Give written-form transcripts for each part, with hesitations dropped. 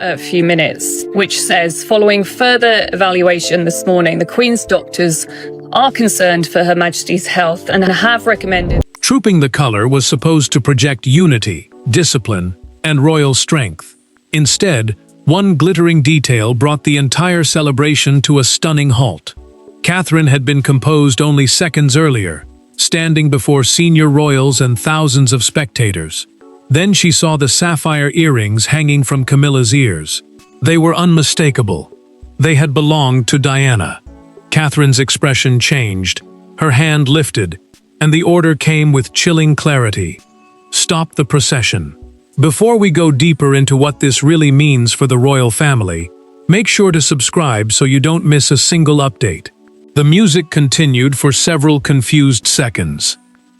a few minutes, which says, following further evaluation this morning, the Queen's doctors are concerned for Her Majesty's health and have recommended. Trooping the color was supposed to project unity, discipline, and royal strength. Instead, one glittering detail brought the entire celebration to a stunning halt. Catherine had been composed only seconds earlier, standing before senior royals and thousands of spectators. Then she saw the sapphire earrings hanging from Camilla's ears. They were unmistakable. They had belonged to Diana. Catherine's expression changed, her hand lifted, and the order came with chilling clarity. Stop the procession. Before we go deeper into what this really means for the royal family, make sure to subscribe so you don't miss a single update. The music continued for several confused seconds.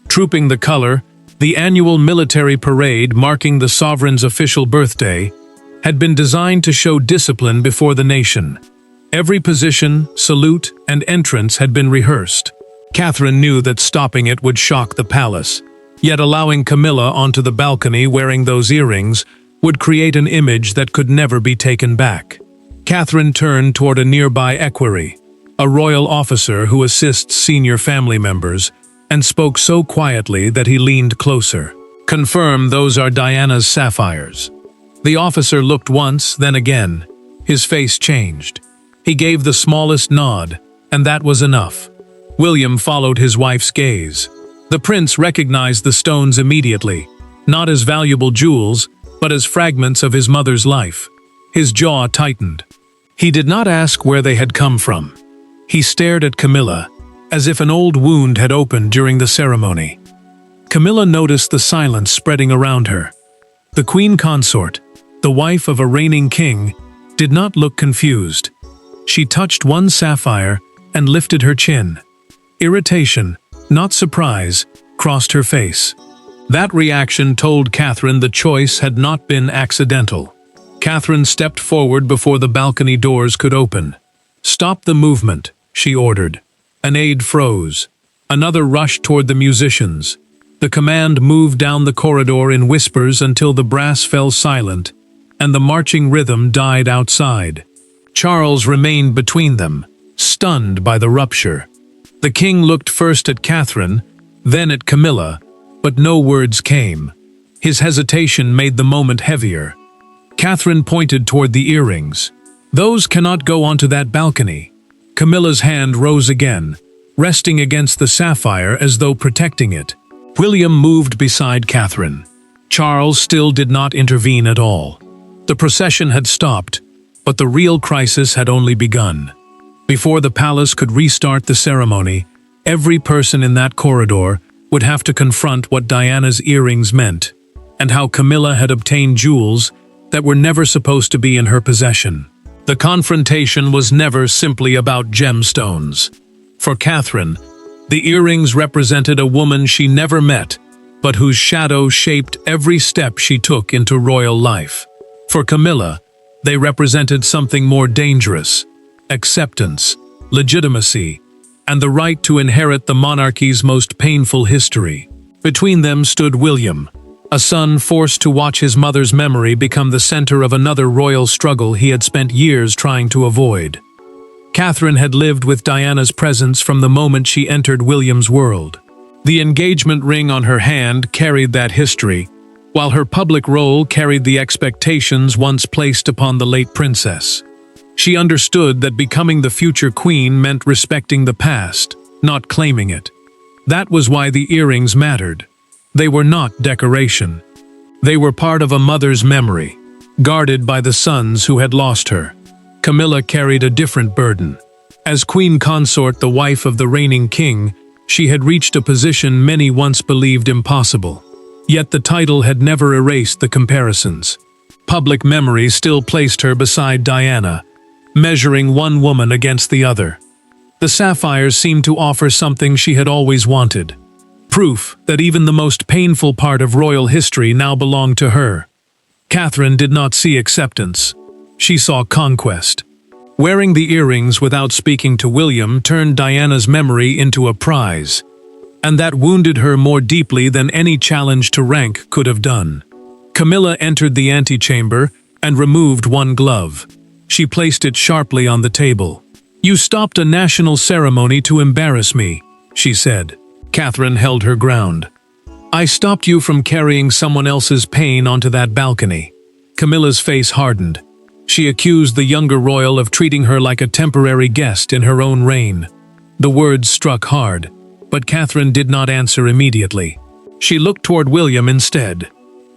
Trooping the color, the annual military parade marking the sovereign's official birthday, had been designed to show discipline before the nation. Every position, salute, and entrance had been rehearsed. Catherine knew that stopping it would shock the palace, yet allowing Camilla onto the balcony wearing those earrings would create an image that could never be taken back. Catherine turned toward a nearby equerry, a royal officer who assists senior family members, and spoke so quietly that he leaned closer. "Confirm those are Diana's sapphires." The officer looked once, then again. His face changed. He gave the smallest nod, and that was enough. William followed his wife's gaze. The prince recognized the stones immediately, not as valuable jewels, but as fragments of his mother's life. His jaw tightened. He did not ask where they had come from. He stared at Camilla, as if an old wound had opened during the ceremony. Camilla noticed the silence spreading around her. The queen consort, the wife of a reigning king, did not look confused. She touched one sapphire and lifted her chin. Irritation, not surprise, crossed her face. That reaction told Catherine the choice had not been accidental. Catherine stepped forward before the balcony doors could open. "Stop the movement," she ordered. An aide froze. Another rushed toward the musicians. The command moved down the corridor in whispers until the brass fell silent, and the marching rhythm died outside. Charles remained between them, stunned by the rupture. The king looked first at Catherine, then at Camilla, but no words came. His hesitation made the moment heavier. Catherine pointed toward the earrings. "Those cannot go onto that balcony." Camilla's hand rose again, resting against the sapphire as though protecting it. William moved beside Catherine. Charles still did not intervene at all. The procession had stopped, but the real crisis had only begun. Before the palace could restart the ceremony, every person in that corridor would have to confront what Diana's earrings meant, and how Camilla had obtained jewels that were never supposed to be in her possession. The confrontation was never simply about gemstones. For Catherine, the earrings represented a woman she never met, but whose shadow shaped every step she took into royal life. For Camilla, they represented something more dangerous: acceptance, legitimacy, and the right to inherit the monarchy's most painful history. Between them stood William, a son forced to watch his mother's memory become the center of another royal struggle he had spent years trying to avoid. Catherine had lived with Diana's presence from the moment she entered William's world. The engagement ring on her hand carried that history, while her public role carried the expectations once placed upon the late princess. She understood that becoming the future queen meant respecting the past, not claiming it. That was why the earrings mattered. They were not decoration. They were part of a mother's memory, guarded by the sons who had lost her. Camilla carried a different burden. As queen consort, the wife of the reigning king, she had reached a position many once believed impossible. Yet the title had never erased the comparisons. Public memory still placed her beside Diana, measuring one woman against the other. The sapphires seemed to offer something she had always wanted: proof that even the most painful part of royal history now belonged to her. Catherine did not see acceptance. She saw conquest. Wearing the earrings without speaking to William turned Diana's memory into a prize, and that wounded her more deeply than any challenge to rank could have done. Camilla entered the antechamber, and removed one glove. She placed it sharply on the table. "You stopped a national ceremony to embarrass me," she said. Catherine held her ground. "I stopped you from carrying someone else's pain onto that balcony." Camilla's face hardened. She accused the younger royal of treating her like a temporary guest in her own reign. The words struck hard, but Catherine did not answer immediately. She looked toward William instead.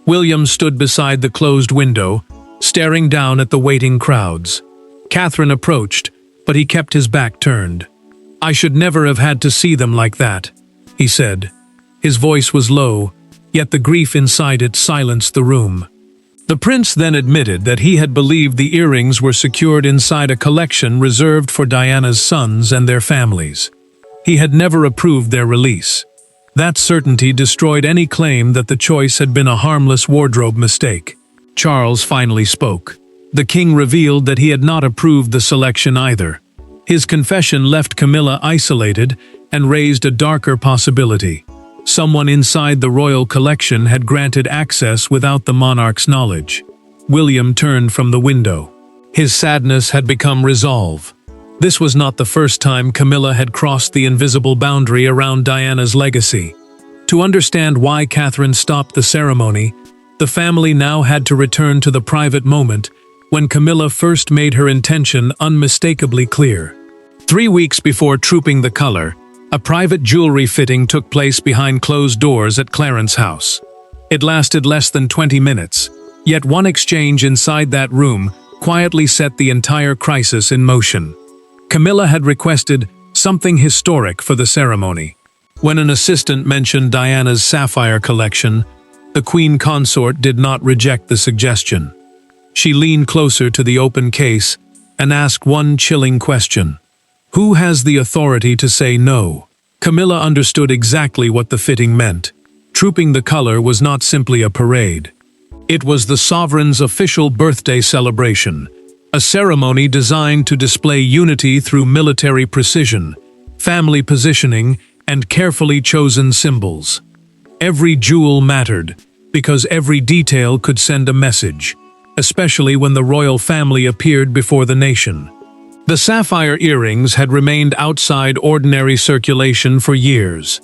William stood beside the closed window, staring down at the waiting crowds. Catherine approached, but he kept his back turned. "I should never have had to see them like that," he said. His voice was low, yet the grief inside it silenced the room. The prince then admitted that he had believed the earrings were secured inside a collection reserved for Diana's sons and their families. He had never approved their release. That certainty destroyed any claim that the choice had been a harmless wardrobe mistake. Charles finally spoke. The king revealed that he had not approved the selection either. His confession left Camilla isolated and raised a darker possibility. Someone inside the royal collection had granted access without the monarch's knowledge. William turned from the window. His sadness had become resolve. This was not the first time Camilla had crossed the invisible boundary around Diana's legacy. To understand why Catherine stopped the ceremony, the family now had to return to the private moment when Camilla first made her intention unmistakably clear. 3 weeks before trooping the color, a private jewelry fitting took place behind closed doors at Clarence's house. It lasted less than 20 minutes, yet one exchange inside that room quietly set the entire crisis in motion. Camilla had requested something historic for the ceremony. When an assistant mentioned Diana's Sapphire collection, the queen consort did not reject the suggestion. She leaned closer to the open case and asked one chilling question. Who has the authority to say no? Camilla understood exactly what the fitting meant. Trooping the color was not simply a parade. It was the sovereign's official birthday celebration, a ceremony designed to display unity through military precision, family positioning, and carefully chosen symbols. Every jewel mattered, because every detail could send a message, especially when the royal family appeared before the nation. The sapphire earrings had remained outside ordinary circulation for years.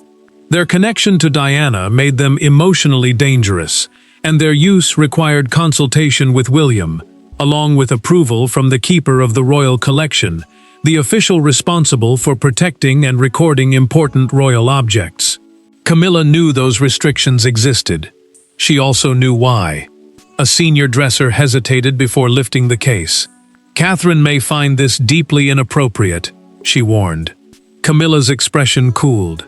Their connection to Diana made them emotionally dangerous, and their use required consultation with William, along with approval from the keeper of the royal collection, the official responsible for protecting and recording important royal objects. Camilla knew those restrictions existed. She also knew why. A senior dresser hesitated before lifting the case. "Catherine may find this deeply inappropriate," she warned. Camilla's expression cooled.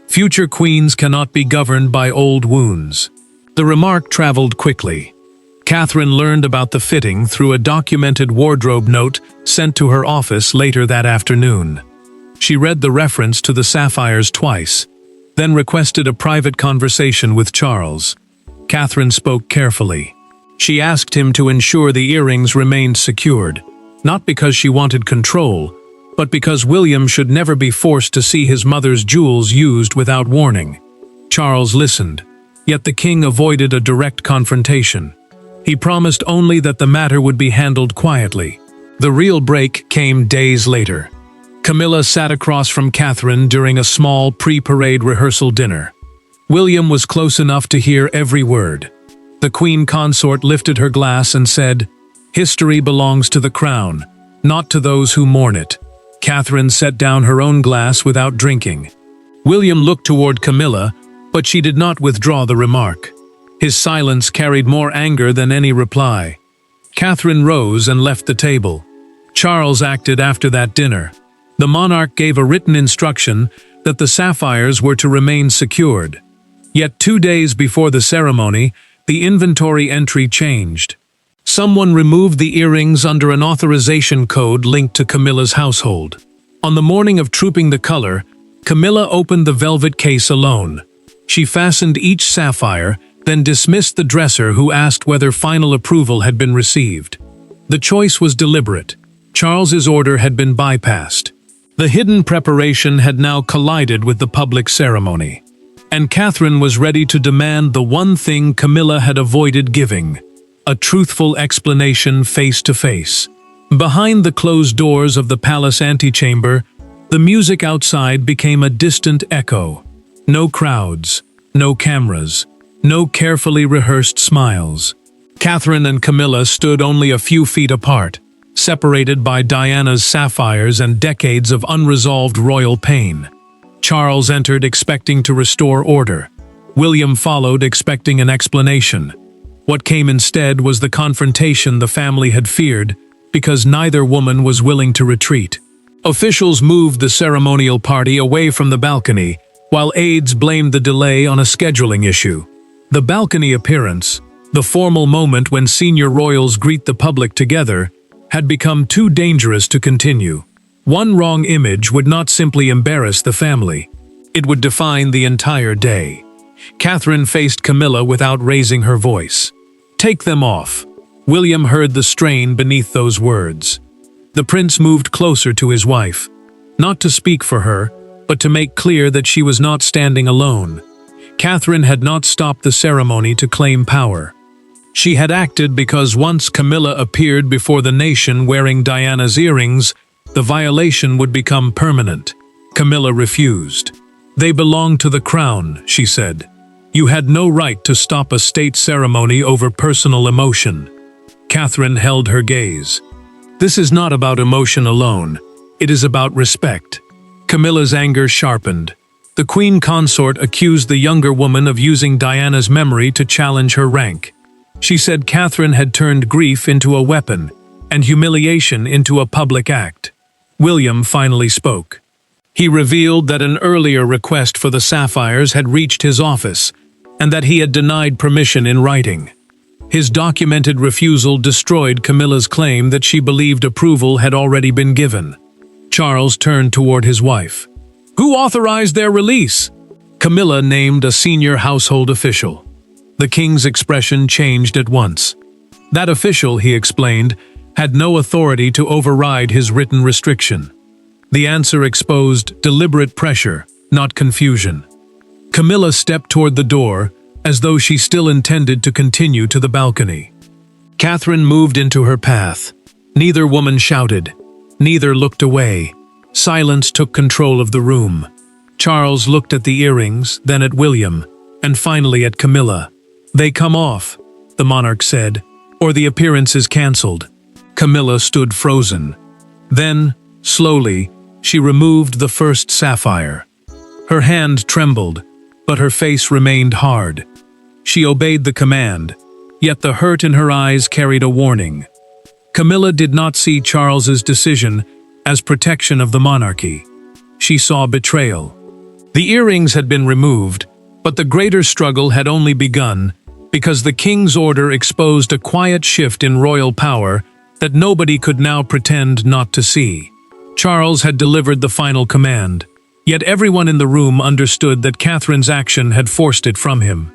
Future queens cannot be governed by old wounds. The remark traveled quickly. Catherine learned about the fitting through a documented wardrobe note sent to her office later that afternoon. She read the reference to the sapphires twice, then requested a private conversation with Charles. Catherine spoke carefully. She asked him to ensure the earrings remained secured, not because she wanted control, but because William should never be forced to see his mother's jewels used without warning. Charles listened, yet the king avoided a direct confrontation. He promised only that the matter would be handled quietly. The real break came days later. Camilla sat across from Catherine during a small pre-parade rehearsal dinner. William was close enough to hear every word. The queen consort lifted her glass and said, "History belongs to the crown, not to those who mourn it." Catherine set down her own glass without drinking. William looked toward Camilla, but she did not withdraw the remark. His silence carried more anger than any reply. Catherine rose and left the table. Charles acted after that dinner. The monarch gave a written instruction that the sapphires were to remain secured. Yet 2 days before the ceremony, the inventory entry changed. Someone removed the earrings under an authorization code linked to Camilla's household. On the morning of trooping the color, Camilla opened the velvet case alone. She fastened each sapphire, then dismissed the dresser who asked whether final approval had been received. The choice was deliberate. Charles's order had been bypassed. The hidden preparation had now collided with the public ceremony. And Catherine was ready to demand the one thing Camilla had avoided giving: a truthful explanation face to face. Behind the closed doors of the palace antechamber, the music outside became a distant echo. No crowds, no cameras, no carefully rehearsed smiles. Catherine and Camilla stood only a few feet apart, separated by Diana's sapphires and decades of unresolved royal pain. Charles entered expecting to restore order. William followed expecting an explanation. What came instead was the confrontation the family had feared, because neither woman was willing to retreat. Officials moved the ceremonial party away from the balcony, while aides blamed the delay on a scheduling issue. The balcony appearance, the formal moment when senior royals greet the public together, had become too dangerous to continue. One wrong image would not simply embarrass the family. It would define the entire day. Catherine faced Camilla without raising her voice. "Take them off." William heard the strain beneath those words. The prince moved closer to his wife, not to speak for her, but to make clear that she was not standing alone. Catherine had not stopped the ceremony to claim power. She had acted because once Camilla appeared before the nation wearing Diana's earrings, the violation would become permanent. Camilla refused. "They belong to the crown," she said. "You had no right to stop a state ceremony over personal emotion." Catherine held her gaze. "This is not about emotion alone. It is about respect." Camilla's anger sharpened. The queen consort accused the younger woman of using Diana's memory to challenge her rank. She said Catherine had turned grief into a weapon and humiliation into a public act. William finally spoke. He revealed that an earlier request for the sapphires had reached his office, and that he had denied permission in writing. His documented refusal destroyed Camilla's claim that she believed approval had already been given. Charles turned toward his wife. "Who authorized their release?" Camilla named a senior household official. The king's expression changed at once. That official, he explained, had no authority to override his written restriction. The answer exposed deliberate pressure, not confusion. Camilla stepped toward the door, as though she still intended to continue to the balcony. Catherine moved into her path. Neither woman shouted. Neither looked away. Silence took control of the room. Charles looked at the earrings, then at William, and finally at Camilla. "They come off," the monarch said, "or the appearance is cancelled." Camilla stood frozen. Then, slowly, she removed the first sapphire. Her hand trembled, but her face remained hard. She obeyed the command, yet the hurt in her eyes carried a warning. Camilla did not see Charles's decision as protection of the monarchy. She saw betrayal. The earrings had been removed, but the greater struggle had only begun because the king's order exposed a quiet shift in royal power that nobody could now pretend not to see. Charles had delivered the final command, yet everyone in the room understood that Catherine's action had forced it from him.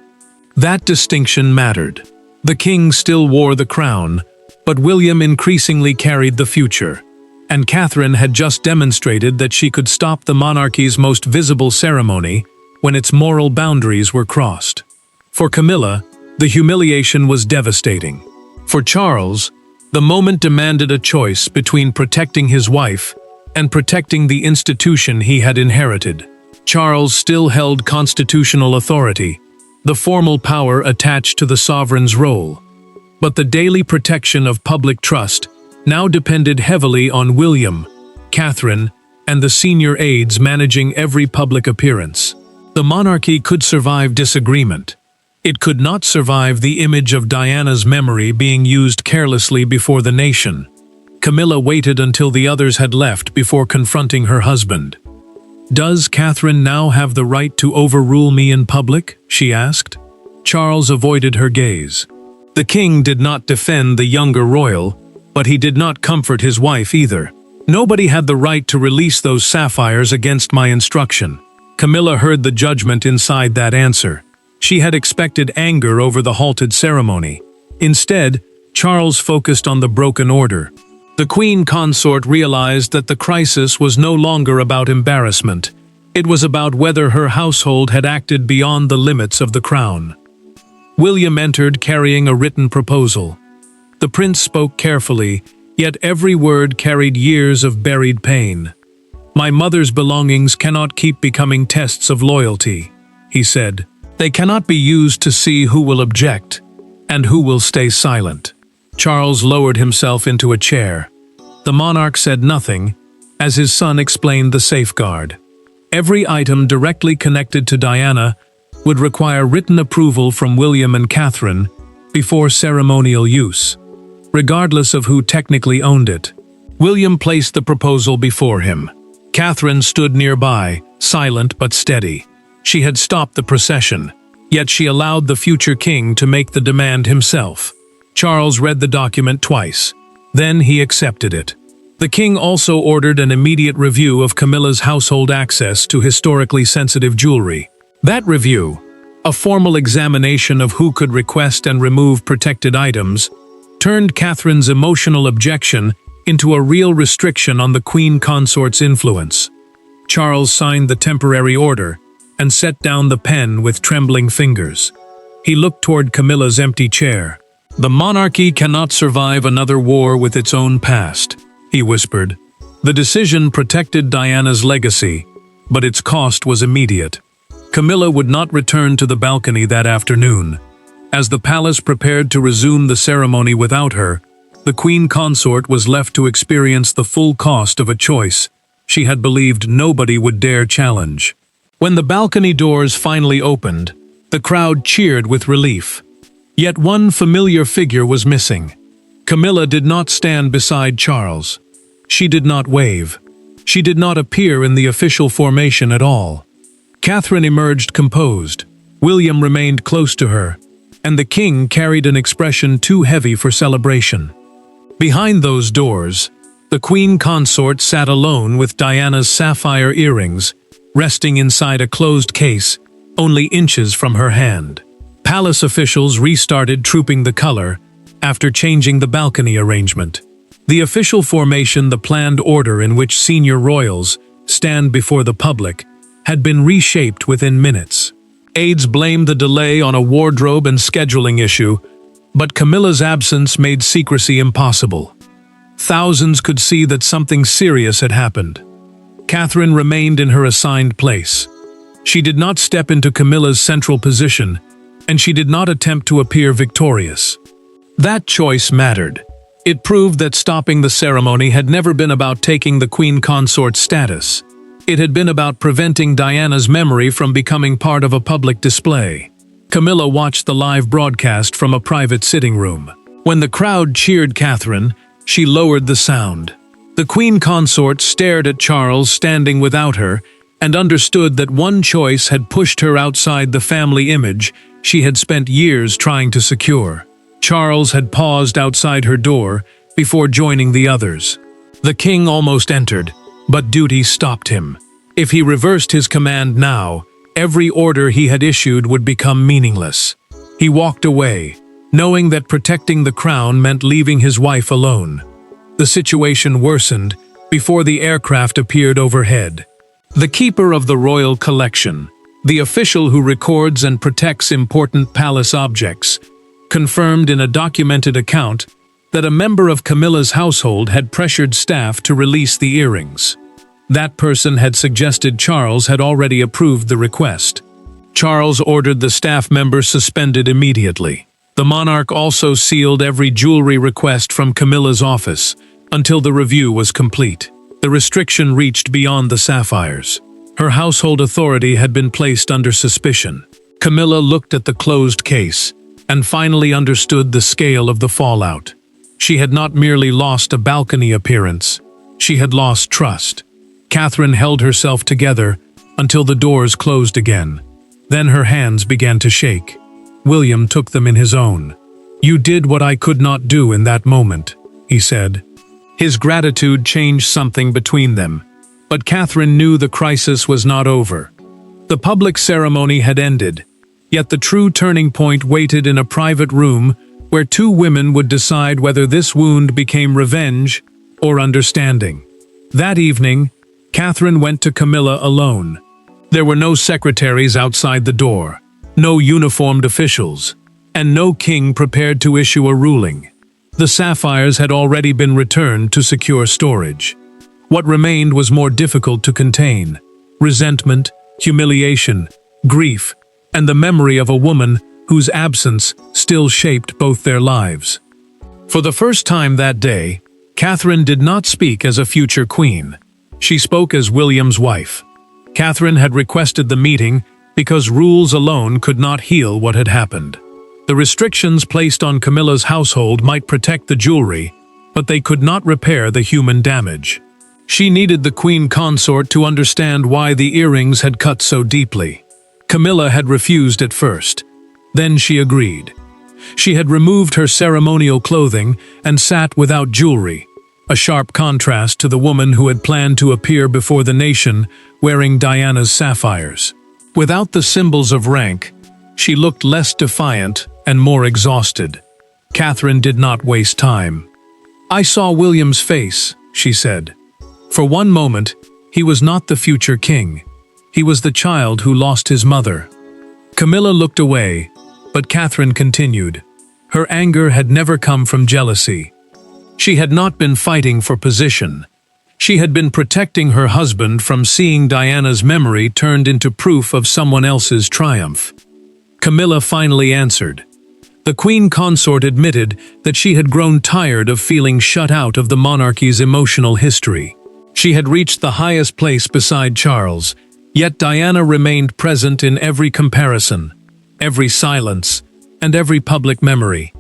That distinction mattered. The king still wore the crown, but William increasingly carried the future, and Catherine had just demonstrated that she could stop the monarchy's most visible ceremony when its moral boundaries were crossed. For Camilla, the humiliation was devastating. For Charles, the moment demanded a choice between protecting his wife and protecting the institution he had inherited. Charles still held constitutional authority, the formal power attached to the sovereign's role. But the daily protection of public trust now depended heavily on William, Catherine, and the senior aides managing every public appearance. The monarchy could survive disagreement. It could not survive the image of Diana's memory being used carelessly before the nation. Camilla waited until the others had left before confronting her husband. "Does Catherine now have the right to overrule me in public?" she asked. Charles avoided her gaze. The king did not defend the younger royal, but he did not comfort his wife either. "Nobody had the right to release those sapphires against my instruction." Camilla heard the judgment inside that answer. She had expected anger over the halted ceremony. Instead, Charles focused on the broken order. The queen consort realized that the crisis was no longer about embarrassment. It was about whether her household had acted beyond the limits of the crown. William entered carrying a written proposal. The prince spoke carefully, yet every word carried years of buried pain. "My mother's belongings cannot keep becoming tests of loyalty," he said. "They cannot be used to see who will object and who will stay silent." Charles lowered himself into a chair. The monarch said nothing, as his son explained the safeguard. Every item directly connected to Diana would require written approval from William and Catherine before ceremonial use, regardless of who technically owned it. William placed the proposal before him. Catherine stood nearby, silent but steady. She had stopped the procession, yet she allowed the future king to make the demand himself. Charles read the document twice. Then he accepted it. The king also ordered an immediate review of Camilla's household access to historically sensitive jewelry. That review, a formal examination of who could request and remove protected items, turned Catherine's emotional objection into a real restriction on the queen consort's influence. Charles signed the temporary order and set down the pen with trembling fingers. He looked toward Camilla's empty chair. "The monarchy cannot survive another war with its own past," he whispered. The decision protected Diana's legacy, but its cost was immediate. Camilla would not return to the balcony that afternoon. As the palace prepared to resume the ceremony without her, the queen consort was left to experience the full cost of a choice she had believed nobody would dare challenge. When the balcony doors finally opened, the crowd cheered with relief. Yet one familiar figure was missing. Camilla did not stand beside Charles. She did not wave. She did not appear in the official formation at all. Catherine emerged composed. William remained close to her, and the king carried an expression too heavy for celebration. Behind those doors, the queen consort sat alone with Diana's sapphire earrings, resting inside a closed case, only inches from her hand. Palace officials restarted trooping the color after changing the balcony arrangement. The official formation, the planned order in which senior royals stand before the public, had been reshaped within minutes. Aides blamed the delay on a wardrobe and scheduling issue, but Camilla's absence made secrecy impossible. Thousands could see that something serious had happened. Catherine remained in her assigned place. She did not step into Camilla's central position, and she did not attempt to appear victorious. That choice mattered. It proved that stopping the ceremony had never been about taking the queen consort's status. It had been about preventing Diana's memory from becoming part of a public display. Camilla watched the live broadcast from a private sitting room. When the crowd cheered Catherine, she lowered the sound. The queen consort stared at Charles standing without her and understood that one choice had pushed her outside the family image she had spent years trying to secure. Charles had paused outside her door before joining the others. The king almost entered, but duty stopped him. If he reversed his command now, every order he had issued would become meaningless. He walked away, knowing that protecting the crown meant leaving his wife alone. The situation worsened before the aircraft appeared overhead. The keeper of the royal collection, the official who records and protects important palace objects, confirmed in a documented account that a member of Camilla's household had pressured staff to release the earrings. That person had suggested Charles had already approved the request. Charles ordered the staff member suspended immediately. The monarch also sealed every jewelry request from Camilla's office until the review was complete. The restriction reached beyond the sapphires. Her household authority had been placed under suspicion. Camilla looked at the closed case and finally understood the scale of the fallout. She had not merely lost a balcony appearance, she had lost trust. Catherine held herself together until the doors closed again. Then her hands began to shake. William took them in his own. "You did what I could not do in that moment," he said. His gratitude changed something between them, but Catherine knew the crisis was not over. The public ceremony had ended, yet the true turning point waited in a private room where two women would decide whether this wound became revenge or understanding. That evening, Catherine went to Camilla alone. There were no secretaries outside the door, no uniformed officials, and no king prepared to issue a ruling. The sapphires had already been returned to secure storage. What remained was more difficult to contain: resentment, humiliation, grief, and the memory of a woman whose absence still shaped both their lives. For the first time that day, Catherine did not speak as a future queen. She spoke as William's wife. Catherine had requested the meeting because rules alone could not heal what had happened. The restrictions placed on Camilla's household might protect the jewelry, but they could not repair the human damage. She needed the queen consort to understand why the earrings had cut so deeply. Camilla had refused at first. Then she agreed. She had removed her ceremonial clothing and sat without jewelry, a sharp contrast to the woman who had planned to appear before the nation wearing Diana's sapphires. Without the symbols of rank, she looked less defiant and more exhausted. Catherine did not waste time. "I saw William's face," she said. For one moment, he was not the future king. He was the child who lost his mother. Camilla looked away, but Catherine continued. Her anger had never come from jealousy. She had not been fighting for position. She had been protecting her husband from seeing Diana's memory turned into proof of someone else's triumph. Camilla finally answered. The queen consort admitted that she had grown tired of feeling shut out of the monarchy's emotional history. She had reached the highest place beside Charles, yet Diana remained present in every comparison, every silence, and every public memory.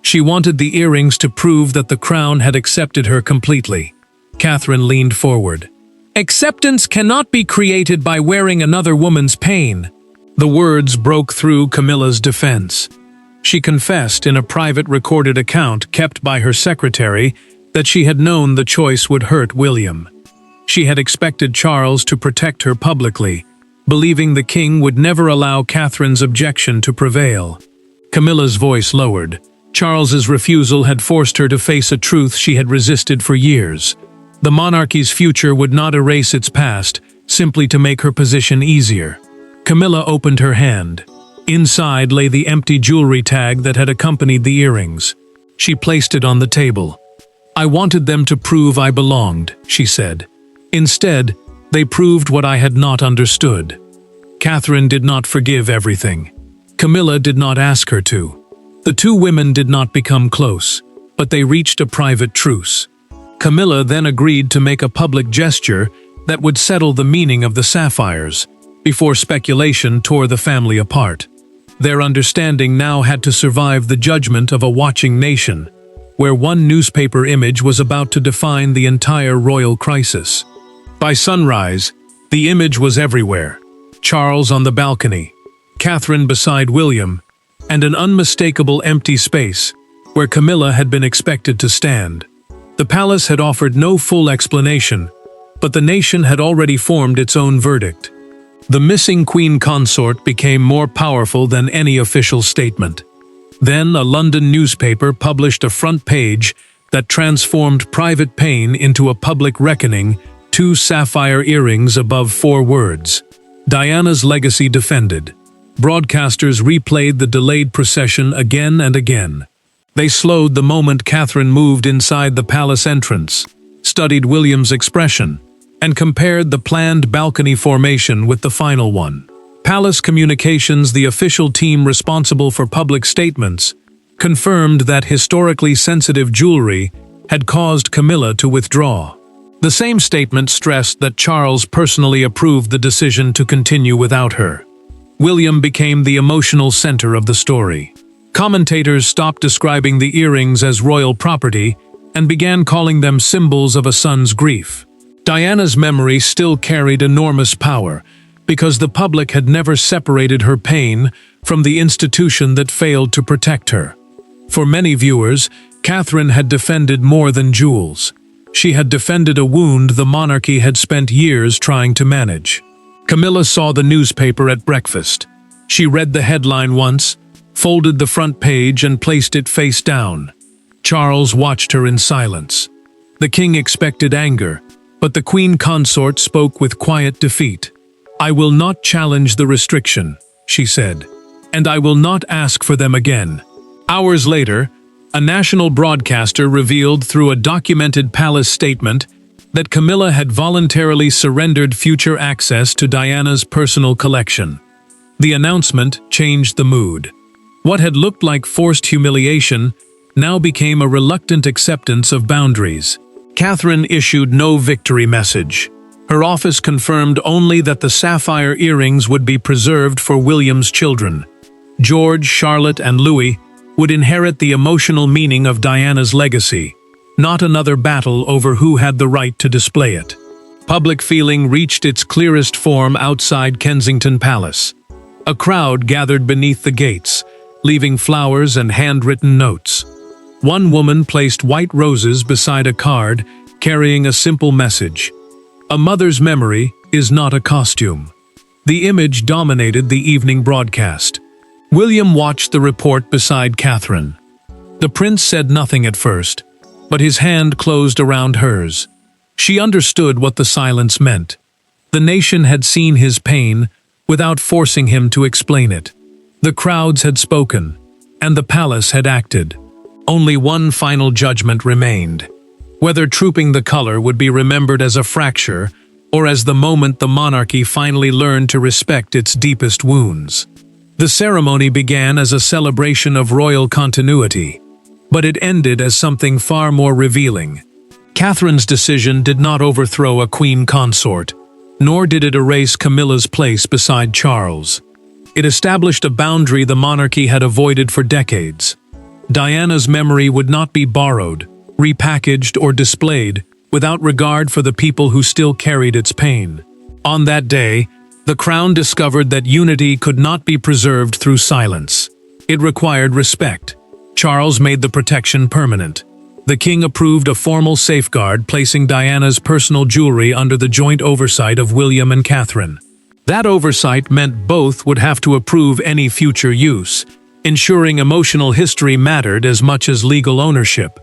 She wanted the earrings to prove that the crown had accepted her completely. Catherine leaned forward. "Acceptance cannot be created by wearing another woman's pain." The words broke through Camilla's defense. She confessed in a private recorded account kept by her secretary that she had known the choice would hurt William. She had expected Charles to protect her publicly, believing the king would never allow Catherine's objection to prevail. Camilla's voice lowered. Charles's refusal had forced her to face a truth she had resisted for years. The monarchy's future would not erase its past, simply to make her position easier. Camilla opened her hand. Inside lay the empty jewelry tag that had accompanied the earrings. She placed it on the table. "I wanted them to prove I belonged," she said. "Instead, they proved what I had not understood." Catherine did not forgive everything. Camilla did not ask her to. The two women did not become close, but they reached a private truce. Camilla then agreed to make a public gesture that would settle the meaning of the sapphires, before speculation tore the family apart. Their understanding now had to survive the judgment of a watching nation, where one newspaper image was about to define the entire royal crisis. By sunrise, the image was everywhere. Charles on the balcony, Catherine beside William, and an unmistakable empty space where Camilla had been expected to stand. The palace had offered no full explanation, but the nation had already formed its own verdict. The missing queen consort became more powerful than any official statement. Then a London newspaper published a front page that transformed private pain into a public reckoning, 2 sapphire earrings above 4 words. Diana's legacy defended. Broadcasters replayed the delayed procession again and again. They slowed the moment Catherine moved inside the palace entrance, studied William's expression, and compared the planned balcony formation with the final one. Palace Communications, the official team responsible for public statements, confirmed that historically sensitive jewelry had caused Camilla to withdraw. The same statement stressed that Charles personally approved the decision to continue without her. William became the emotional center of the story. Commentators stopped describing the earrings as royal property and began calling them symbols of a son's grief. Diana's memory still carried enormous power, because the public had never separated her pain from the institution that failed to protect her. For many viewers, Catherine had defended more than jewels. She had defended a wound the monarchy had spent years trying to manage. Camilla saw the newspaper at breakfast. She read the headline once, folded the front page and placed it face down. Charles watched her in silence. The king expected anger, but the queen consort spoke with quiet defeat. "I will not challenge the restriction," she said. and I will not ask for them again." Hours later, a national broadcaster revealed through a documented palace statement that Camilla had voluntarily surrendered future access to Diana's personal collection. The announcement changed the mood. What had looked like forced humiliation now became a reluctant acceptance of boundaries. Catherine issued no victory message. Her office confirmed only that the sapphire earrings would be preserved for William's children. George, Charlotte, and Louis would inherit the emotional meaning of Diana's legacy, not another battle over who had the right to display it. Public feeling reached its clearest form outside Kensington Palace. A crowd gathered beneath the gates, leaving flowers and handwritten notes. One woman placed white roses beside a card carrying a simple message: "A mother's memory is not a costume." The image dominated the evening broadcast. William watched the report beside Catherine. The prince said nothing at first, but his hand closed around hers. She understood what the silence meant. The nation had seen his pain without forcing him to explain it. The crowds had spoken, and the palace had acted. Only one final judgment remained: whether trooping the color would be remembered as a fracture or as the moment the monarchy finally learned to respect its deepest wounds. The ceremony began as a celebration of royal continuity, but it ended as something far more revealing. Catherine's decision did not overthrow a queen consort, nor did it erase Camilla's place beside Charles. It established a boundary the monarchy had avoided for decades. Diana's memory would not be borrowed, repackaged, or displayed without regard for the people who still carried its pain. On that day, the crown discovered that unity could not be preserved through silence. It required respect. Charles made the protection permanent. The king approved a formal safeguard placing Diana's personal jewelry under the joint oversight of William and Catherine. That oversight meant both would have to approve any future use, ensuring emotional history mattered as much as legal ownership.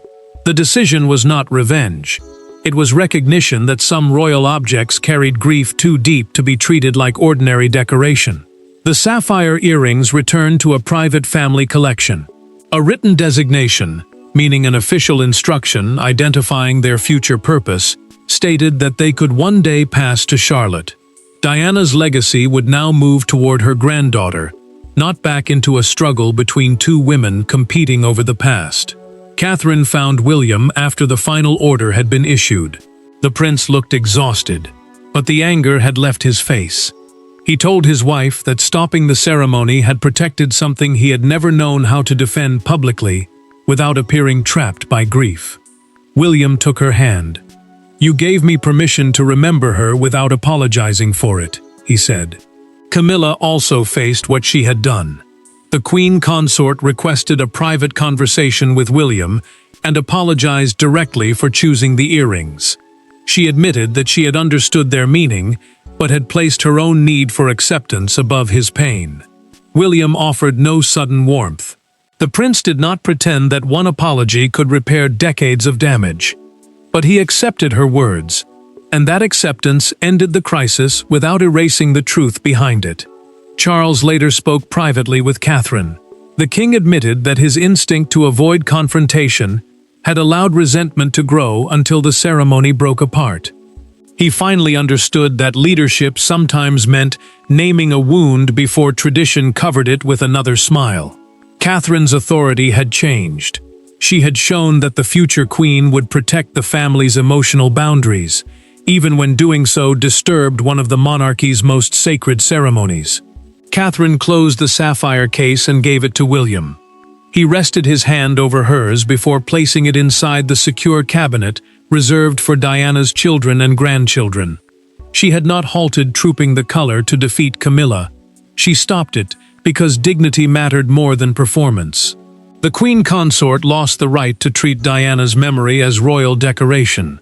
The decision was not revenge. It was recognition that some royal objects carried grief too deep to be treated like ordinary decoration. The sapphire earrings returned to a private family collection. A written designation, meaning an official instruction identifying their future purpose, stated that they could one day pass to Charlotte. Diana's legacy would now move toward her granddaughter, not back into a struggle between two women competing over the past. Catherine found William after the final order had been issued. The prince looked exhausted, but the anger had left his face. He told his wife that stopping the ceremony had protected something he had never known how to defend publicly without appearing trapped by grief. William took her hand. "You gave me permission to remember her without apologizing for it," he said. Camilla also faced what she had done. The queen consort requested a private conversation with William and apologized directly for choosing the earrings. She admitted that she had understood their meaning, but had placed her own need for acceptance above his pain. William offered no sudden warmth. The prince did not pretend that one apology could repair decades of damage. But he accepted her words, and that acceptance ended the crisis without erasing the truth behind it. Charles later spoke privately with Catherine. The king admitted that his instinct to avoid confrontation had allowed resentment to grow until the ceremony broke apart. He finally understood that leadership sometimes meant naming a wound before tradition covered it with another smile. Catherine's authority had changed. She had shown that the future queen would protect the family's emotional boundaries, even when doing so disturbed one of the monarchy's most sacred ceremonies. Catherine closed the sapphire case and gave it to William. He rested his hand over hers before placing it inside the secure cabinet reserved for Diana's children and grandchildren. She had not halted trooping the color to defeat Camilla. She stopped it because dignity mattered more than performance. The queen consort lost the right to treat Diana's memory as royal decoration.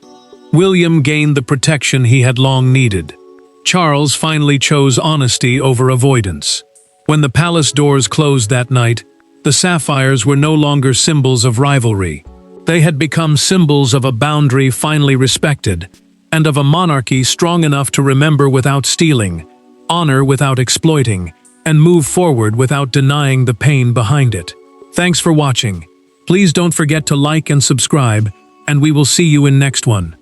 William gained the protection he had long needed. Charles finally chose honesty over avoidance. When the palace doors closed that night, the sapphires were no longer symbols of rivalry. They had become symbols of a boundary finally respected, and of a monarchy strong enough to remember without stealing, honor without exploiting, and move forward without denying the pain behind it. Thanks for watching. Please don't forget to like and subscribe, and we will see you in next one.